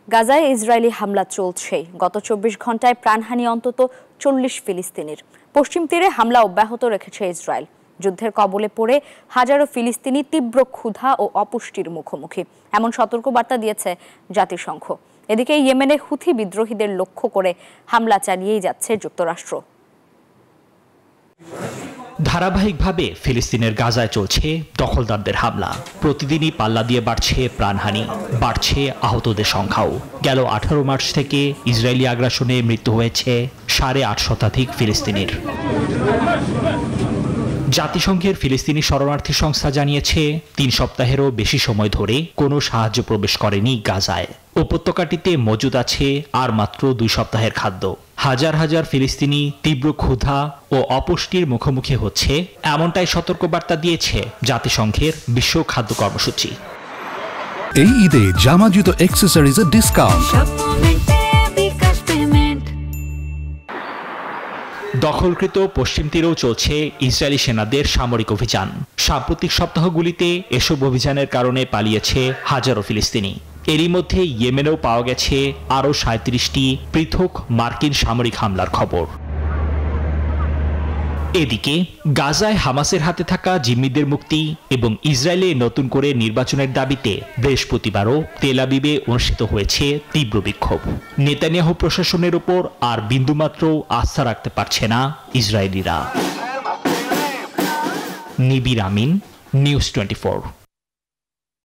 গাজায় ইসরায়েলি হামলা চলছে। গত ২৪ ঘন্টায় প্রাণহানি অন্তত ৪০ ফিলিস্তিনির। পশ্চিম তীরে হামলা অব্যাহত রেখেছে ইসরায়েল। যুদ্ধের কবলে পড়ে হাজারো ফিলিস্তিনি তীব্র ক্ষুধা ও অপুষ্টির মুখোমুখি, এমন সতর্কবার্তা দিয়েছে জাতিসংঘ। এদিকে ইয়েমেনে হুথি বিদ্রোহীদের লক্ষ্য করে হামলা চালিয়েই যাচ্ছে যুক্তরাষ্ট্র। ধারাবাহিকভাবে ফিলিস্তিনের গাজায় চলছে দখলদারদের হামলা। প্রতিদিনই পাল্লা দিয়ে বাড়ছে প্রাণহানি, বাড়ছে আহতদের সংখ্যাও। গেল ১৮ মার্চ থেকে ইসরায়েলি আগ্রাসনে মৃত্যু হয়েছে ৮৫০ শতাধিক ফিলিস্তিনির। জাতিসংঘের ফিলিস্তিনি শরণার্থী সংস্থা জানিয়েছে ৩ সপ্তাহেরও বেশি সময় ধরে কোনো সাহায্য প্রবেশ করেনি গাজায়। উপত্যকাটিতে মজুদ আছে আর মাত্র ২ সপ্তাহের খাদ্য। হাজার হাজার ফিলিস্তিনি তীব্র ক্ষুধা ও অপুষ্টির মুখোমুখি হচ্ছে, এমনটাই সতর্কবার্তা দিয়েছে জাতিসংঘের বিশ্ব খাদ্য কর্মসূচি। এই ঈদে জামা জুতো অ্যাক্সেসরিজের ডিসকাউন্ট। দখলকৃত পশ্চিম তীরেও চলছে ইসরায়েলি সেনাদের সামরিক অভিযান। সাম্প্রতিক সপ্তাহগুলিতে এসব অভিযানের কারণে পালিয়েছে হাজারো ফিলিস্তিনি। এরই মধ্যে ইয়েমেনেও পাওয়া গেছে আরও ৩৭টি পৃথক মার্কিন সামরিক হামলার খবর। এদিকে গাজায় হামাসের হাতে থাকা জিম্মিদের মুক্তি এবং ইসরায়েলে নতুন করে নির্বাচনের দাবিতে বৃহস্পতিবারও তেল আবিবে অনুষ্ঠিত হয়েছে তীব্র বিক্ষোভ। নেতানিয়াহু প্রশাসনের উপর আর বিন্দুমাত্র আস্থা রাখতে পারছে না ইসরায়েলিরা। নিবির আমিন, নিউজ 24।